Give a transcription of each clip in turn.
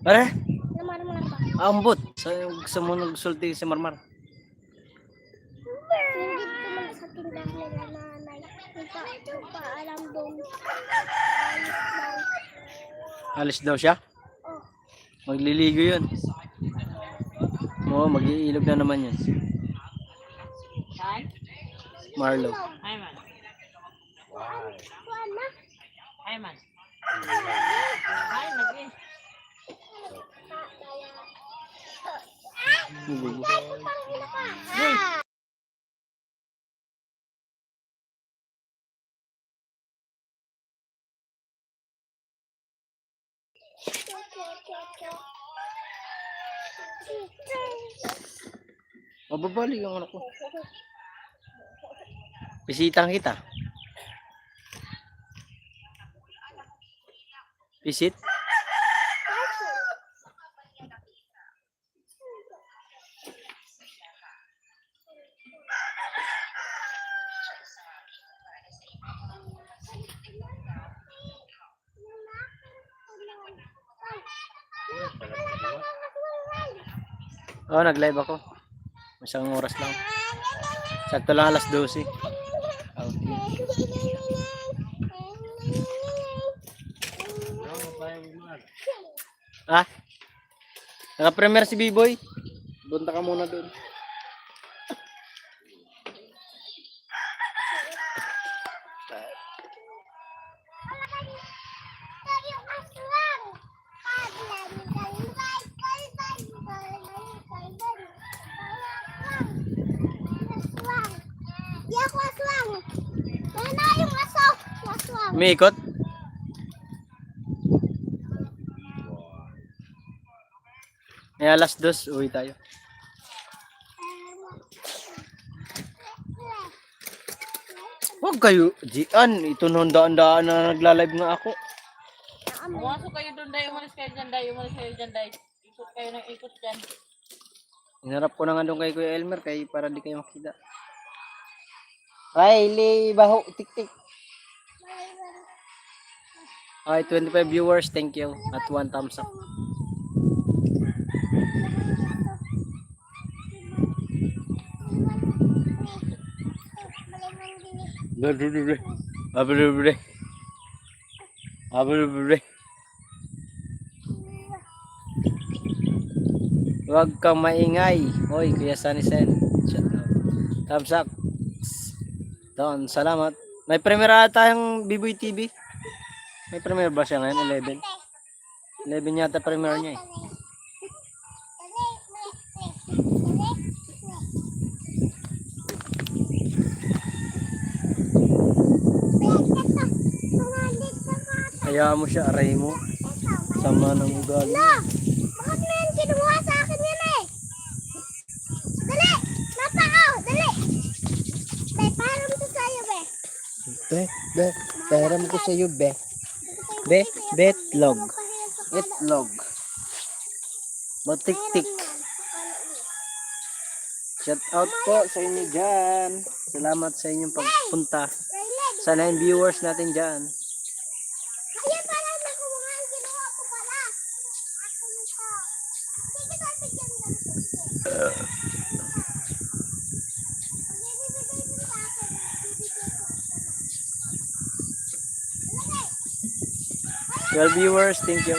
Pare? Namarmar ba? Ambot. Sa mo nagsulti si Marmar. Hindi ko man sa tindahan nila nanay. Nagpaalam doon. Alis daw siya? Oh. Magliligo yun. Oo, mag-iilog na naman yun. Marlo. Hi, man. Kuan na. Hi, man. Hi, lagi. Mababalik ang ano ko. Bisitang kita. Visit? Oo, nag-live ako. Isang oras lang. Sakto lang alas 12. Okay. Ah? Naka-premiere si B-Boy. Punta ka muna doon. Umiikot? May alas 2, uwi tayo. Huwag kayo, Gian. Ito nung daan-daan na nagla-live nga ako. Pumasok kayo doon, Day. Umalis kayo dyan, Day. Umalis kayo dyan, Day. Ikot kayo ng ikot dyan. Hinarap ko na nga doon kay Kuya Elmer kay para di kayo makita. Riley, baho, tik-tik. Okay, 25 viewers, thank you. At 1 thumbs up. Huwag kang maingay. Hoy, Kuya Sunny Sen. Shout out. Thumbs up. Doon, salamat. May premiere tayong B-Boy TV. May premiere ba siya ngayon? 11? 11 yata premiere niya eh. Kaya mo siya, aray mo. Sama ng ugali. Bakit mo yan kinuha sa akin yan eh? Dali! Napakaw! Dali! Be, param to sa'yo, be. Pera mo ko sa iyo, be. Betlog. Itlog. Batik-tik. Shout out po sa inyo dyan. Salamat sa inyong pagpunta. Sana yung viewers natin dyan. Ayan pala, nakuha ang kinuha ko pala. Ako na to. Sige, sabi dyan ganito. Bibigay mo sa akin. Bibigay ko sa 12 viewers, thank you.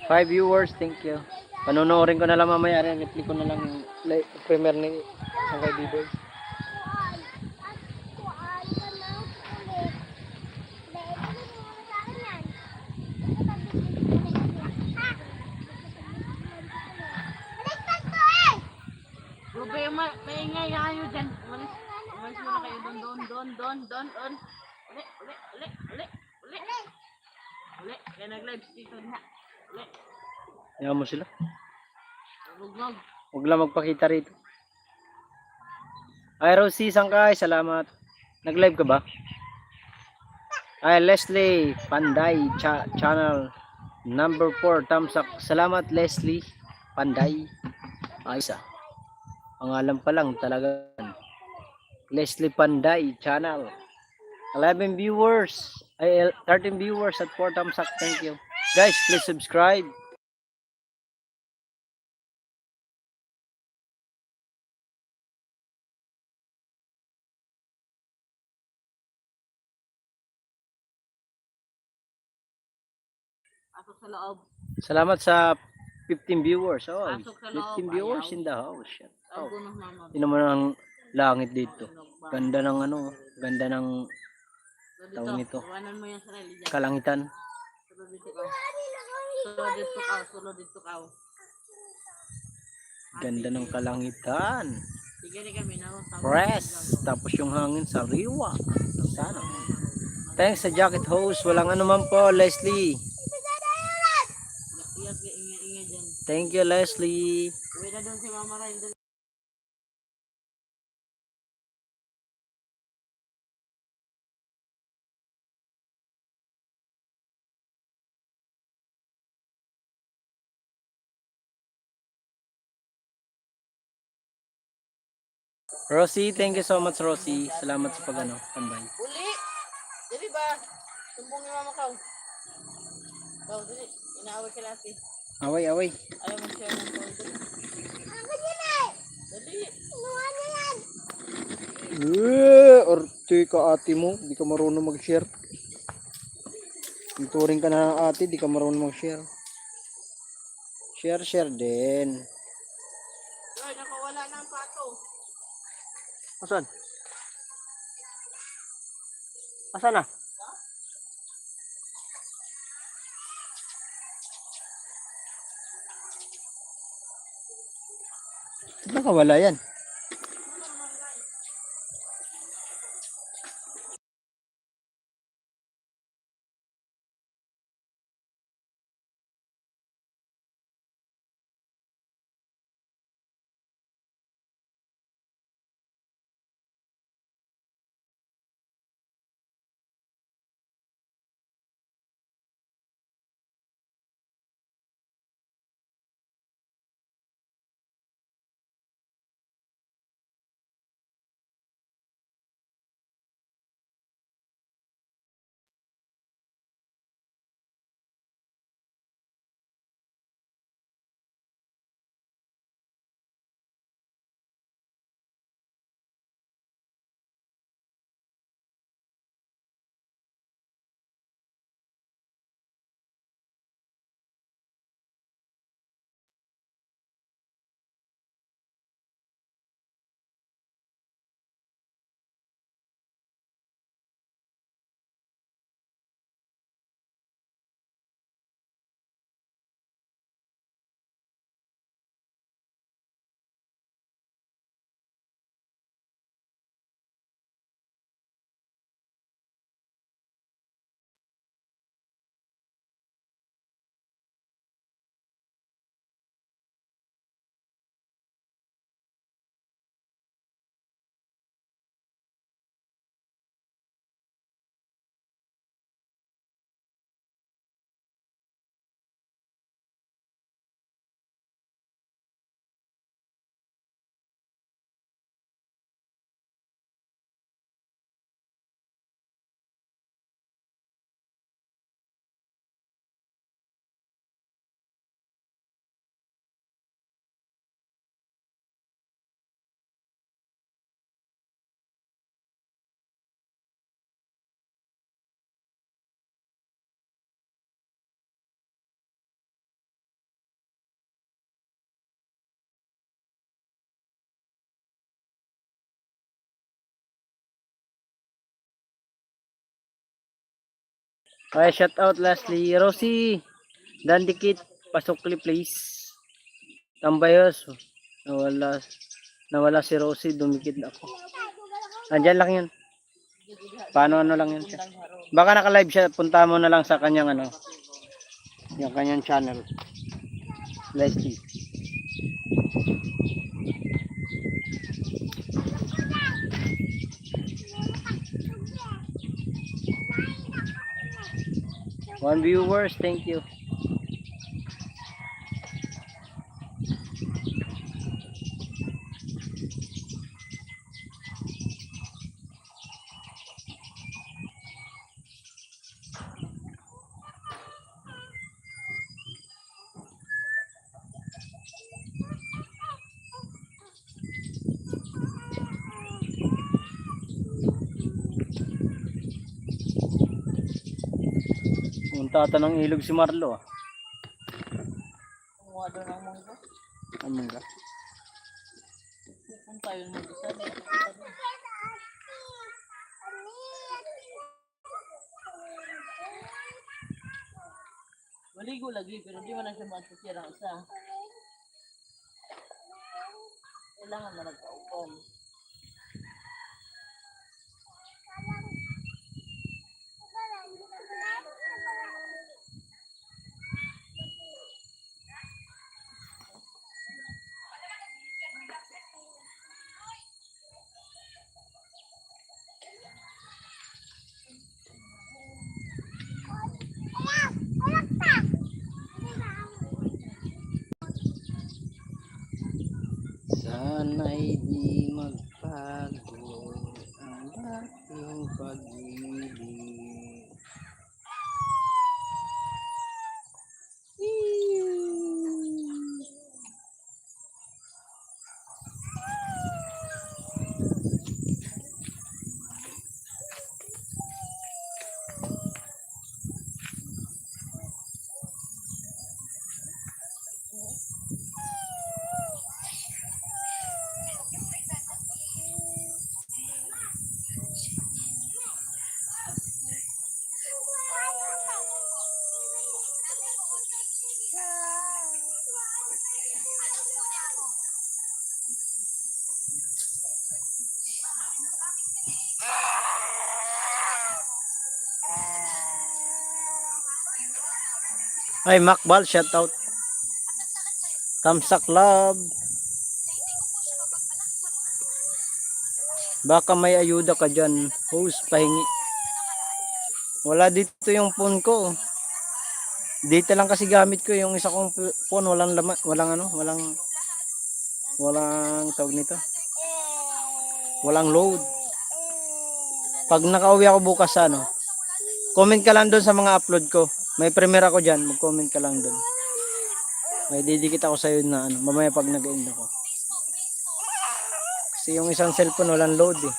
5 viewers, thank you. Panonoodin ko na lang mamaya rin. Reply ko na lang yung premiere ni Sangkay Biboy. Kuan ka ng kulit. Dahil mo sa akin yan. Baliktad to eh! Ruby, maingay na kayo dyan. Umalis muna kayo doon. Uli. Kaya nag-live dito na. Uli. Yaman mo sila. Lugnog. Huwag lang magpakita rito. Ay, Rosie, Sangkay, salamat. Nag-live ka ba? Ay, Leslie, Panday, channel number 4, thumbs up. Salamat, Leslie, Panday. Ayos ah. Pangalan pa lang talaga. Leslie Panday, channel. 11 viewers. Ay, 13 viewers at 4 thumbs up. Thank you. Guys, please subscribe. Pasok sa loob. Salamat sa 15 viewers. Oh, Pasok sa loob. 15 viewers Ayaw. in the house. Ang Oh, gunos mama. yun naman ang langit dito. Ganda ng ano, ganda ng tawag nito. Iwanan mo yung sarili dyan. Kalangitan. Sulod dito ka. Sulod dito ka. Ganda ng kalangitan. Sige rin kami. Press. Tapos yung hangin sariwa. Sana. Thanks sa jacket host. Walang ano man po, Leslie. Ingay dyan. Thank you, Leslie. Uwi na doon si Mama Ryan. Rosie, thank you so much, Rosie. Salamat sa pag-ano, tambay. Uli! Dili ba? Sumbong ni Mama Kaw. Kaw, dili. Inaaway ka lati. Away, away. Ayaw mo share ng phone. Akin yun eh! Dali. Kinuha niya yan! Orti ka ate mo. Di ka marunong mag-share. Turing ka na ng ate, di ka marunong mag-share. Share din. Ay, nakawala na ang pato. Asan? Asan na? Nakawala yan. Okay, shout out lastly. Rosie, Dandikit, Pasukli please. Tambayos. Nawala. Nawala si Rosie, dumikit ako. Andyan lang yun. Paano ano lang yun siya. Baka naka-live siya, punta mo na lang sa kanyang ano, yung kanyang channel. Leslie. One viewers, thank you. Punta ata ng ilog si Marlo ah. Kumuha doon ang munggo. Among ka. Kung tayo mag-isa. Maligo lagi, pero di mo na siya matusira ang isa. Kailangan na nagkaupon. Sana'y di magbago ang ating pag-ibig. Ay, Macbal, shout out. Kamsak Love. Baka may ayuda ka dyan. Host, pahingi. Wala dito yung phone ko. Dito lang kasi gamit ko yung isa kong phone. Walang laman, walang tawag nito. Walang load. Pag nakauwi ako bukas ano, comment ka lang doon sa mga upload ko. May premiere ako dyan, mag-comment ka lang doon. May didikit ako sa'yo na ano, mamaya pag nag-end ako. Kasi yung isang cellphone walang load eh.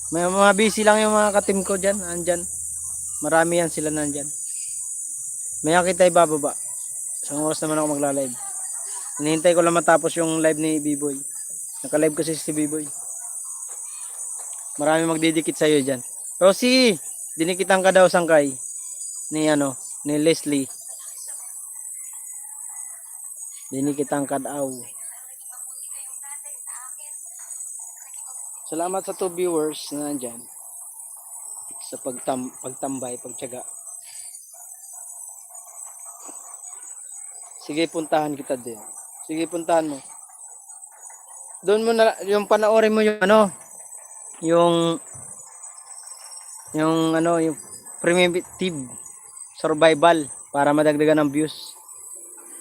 May mga busy lang yung mga ka-team ko dyan, andyan. Marami yan sila nandyan. Maya kita ibababa. Isang oras naman ako magla-live. Hinihintay ko lang matapos yung live ni B-Boy. Naka-live kasi si B-Boy. Marami magdidikit sa'yo dyan. Rosie! Dinikitan ka daw sangkay ni Leslie. Dinikitan ka daw. Salamat sa 2 viewers na nandyan sa pagtambay, pagtiyaga. Sige, puntahan kita din. Sige, puntahan mo. Doon mo na yung panoorin mo yung yung primitive survival para madagdagan ng views.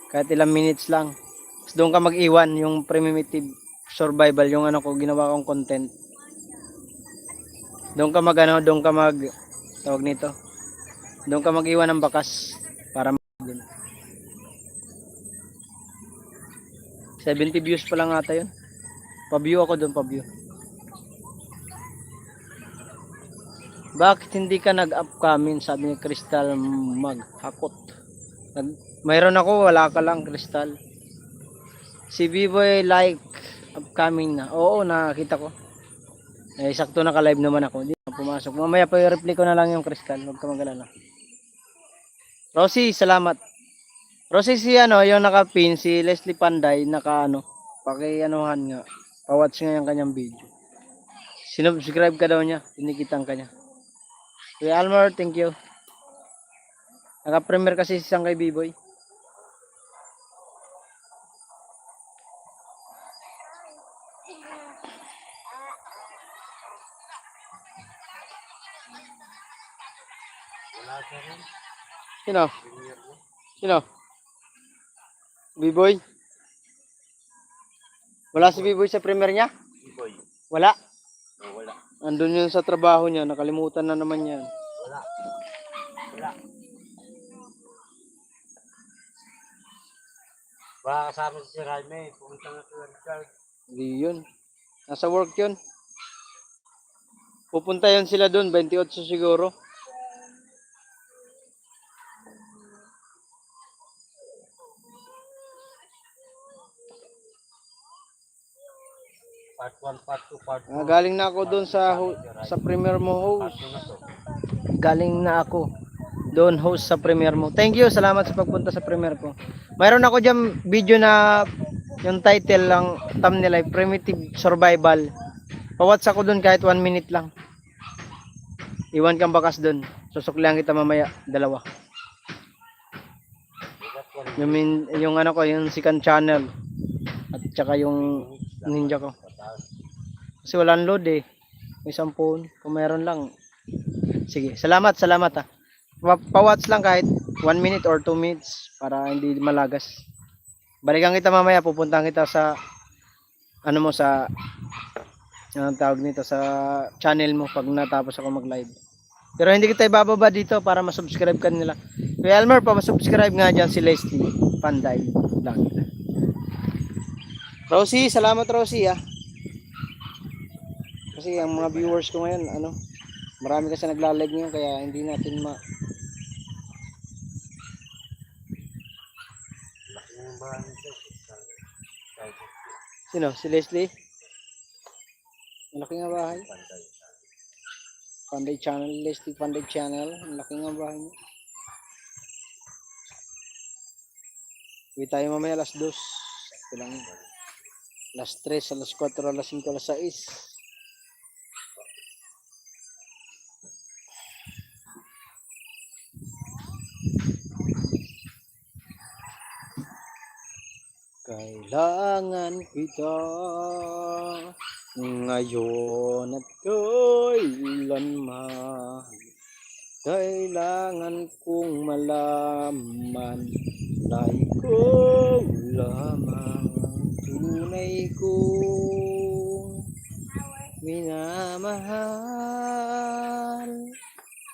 Kahit ilang minutes lang. Tapos doon ka mag-iwan yung primitive survival, yung ginawa kong content. Doon ka tawag nito. Doon ka mag-iwan ng bakas para din. 70 views pa lang ata yun. Pa-view ako doon, pa-view. Bakit hindi ka nag-upcoming? Sabi ni Crystal Maghakot. Mayroon ako, wala ka lang, Crystal. Si B-Boy like upcoming na. Oo, nakita ko. Eh, sakto naka-live naman ako. Hindi pumasok. Mamaya pa i-reply ko na lang yung Crystal. Huwag ka mag-alala. Rosie, salamat. Rosie, si ano, yung naka-pin, si Leslie Panday, naka ano, paki-anuhan nga. Pa-watch nga yung kanyang video. Sinubscribe ka daw niya. Tinikitan ka niya. Kuya Almar, thank you. Naka-premier kasi si Sangkay B-Boy. Sino? Sino? B-Boy? Wala si B-Boy sa premier niya? B-boy. Wala. Oh, wala. Andun yun sa trabaho niya. Nakalimutan na naman yan. Wala. Wala. Baka kasama si Sir Jaime. Pumunta nga sa Richard. Hindi yun. Nasa work yun. Pupunta yun sila dun. 28 siguro. Part 1, part 2, part 2. Galing na ako dun sa premier mo Part host. 2 na to. Galing na ako doon host sa premier mo. Thank you. Salamat sa pagpunta sa premier ko. Mayroon ako dyan video na yung title lang, thumbnail ay Primitive Survival. Pawats ako doon kahit 1 minute lang. Iwan kang bakas doon. Susuklihan kita mamaya, 2. Yung ano ko, yung second channel. At saka yung ninja ko. Kasi walang load eh. May 10. Kung meron lang. Sige, salamat ah. Pa-watch lang kahit 1 minute or 2 minutes para hindi malagas. Balikan kita mamaya, pupuntahan kita sa ano mo sa anong tawag nito sa channel mo pag natapos ako mag-live. Pero hindi kita ibababa dito para ma-subscribe ka nila. Kuya Elmer, pa-subscribe nga dyan si Leslie Panday lang. Rosie, salamat Rosie ah. Kasi ang mga viewers ko ngayon, ano, marami kasi nagla-live ngayon kaya hindi natin Sino? Si Leslie? Malaki nga bahay. Panday Channel, Leslie Panday Channel. Malaki nga bahay niya. Uwi tayo mamaya alas 2. Ito lang yun. Alas 3, alas 4, alas 5, alas 6. Kailangan kita ngayon at kailanman. Kailangan kong malaman na ikaw lamang ang tunay kong minamahal.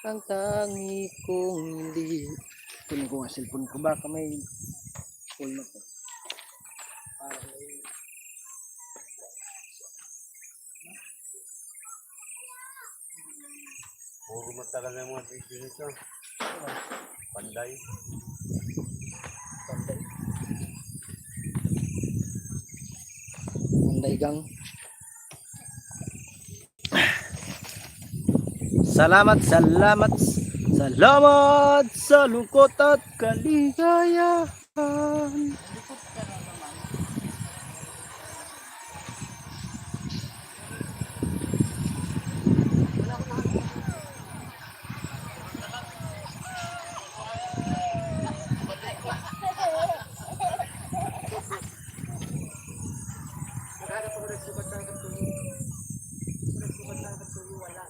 Ang tangi kong hindi. Kunin ko nga cellphone ko, baka may full na to. Puro matagal na yung mga video nito. Panday. Panday gang. Salamat sa lungkot at kaligayahan.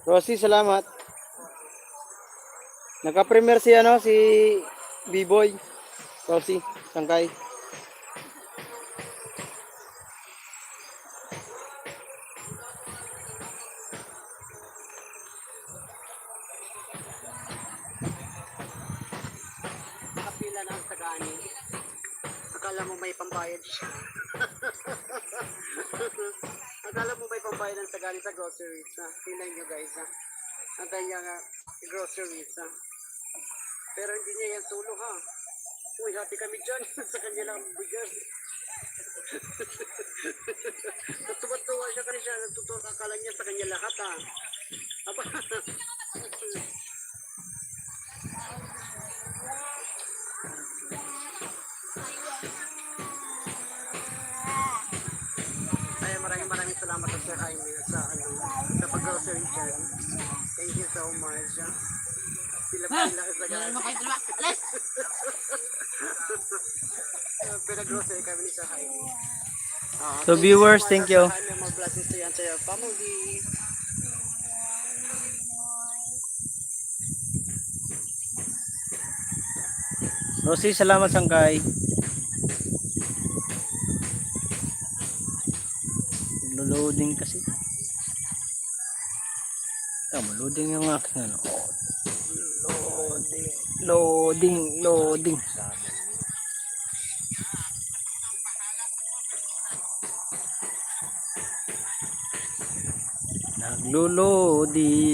Rosie, salamat. Naka-premier si ano, si B-Boy. Rosie, Sangkay. Kapila ng sagani. Akala mo may pambayad siya. Akala mo may pambayad ng sagani sa groceries. Ha? Tingnan nyo guys. Ha? Ang kanyang groceries. Ha? Pero hindi niya yan solo ha. Uy, happy kami dyan. Sa kanya lang bigas. Natuwa siya kasi siya. Akala niya sa kanya lahat ha. Aba, grocery dyan. Thank you so much. Pila-pila ka sa Pila-grocery kami ni Sahay. So, viewers, thank you. More blessings to you and to your family. Rosie, salamat sangkay. Loading kasi. Loading yung aking ano. Loading. Naglo-loading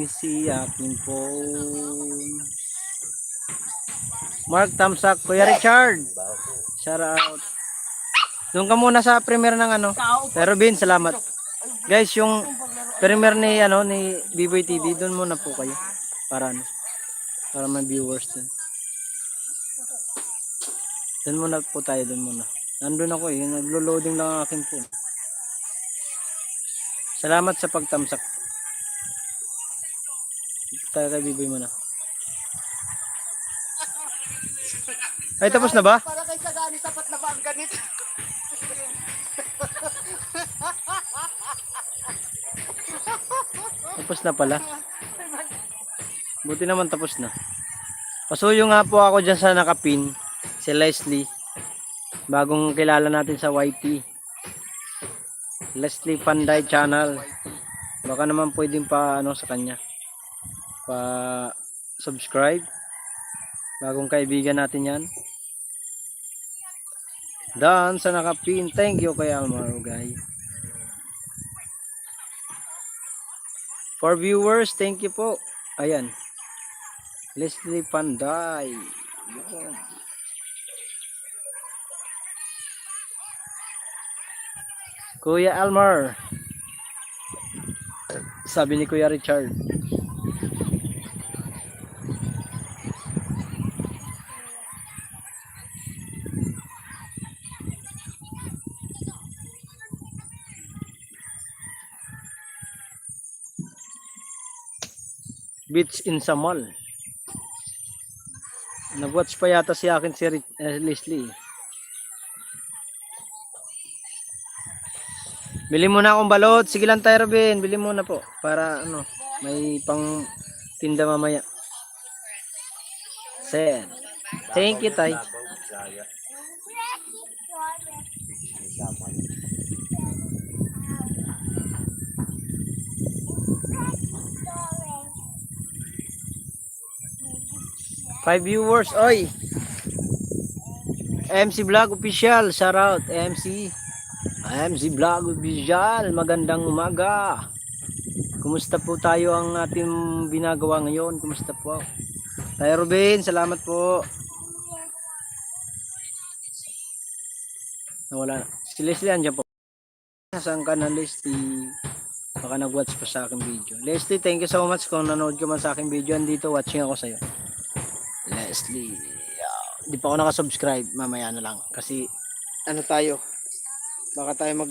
si aking phone. Mark, thumbs up. Kuya Richard. Shout out. Doon ka muna sa premiere ng ano. Pero Bin, salamat. Guys, yung premiere ni ano ni Biboy TV, doon muna po kayo. Para ano? Para may viewers din. Doon muna po tayo, doon muna. Nandun ako eh, naglo-loading lang ang akin po. Salamat sa pagtamsak. Tayo kay Biboy muna. Ay, tapos na ba? Para kay Sagani, sapat na ba ang ganit? Tapos na pala. Buti naman tapos na. Pasuyo nga po ako dyan sa nakapin. Si Leslie. Bagong kilala natin sa YT. Leslie Panday Channel. Baka naman pwedeng pa ano sa kanya. Pa subscribe. Bagong kaibigan natin yan. Dan sa nakapin. Thank you kay Almaro guys. For viewers, thank you po. Ayan. Leslie Panday. Yan. Kuya Almar. Sabi ni Kuya Richard. Beach in Samal. Nag-watch pa yata si akin si Leslie. Bili muna akong balot. Sige lang tayo, Robin. Bili muna po. Para ano, may pang tinda mamaya. Sen. Thank you, Tay. Five viewers, oy. MC Vlog Official, shout out MC Vlog Official, magandang umaga. Kumusta po tayo ang ating ginagawa ngayon? Kumusta po? Tayo Ruben, salamat po. Nawala na. Si Leslie andyan po. Nasaan ka na Leslie? Baka nag-watch pa sa aking video. Leslie, thank you so much kung nanood ka man sa aking video. Andito, watching ako sa'yo. Leslie, di pa ako nakasubscribe, mamaya na lang kasi ano tayo, baka tayo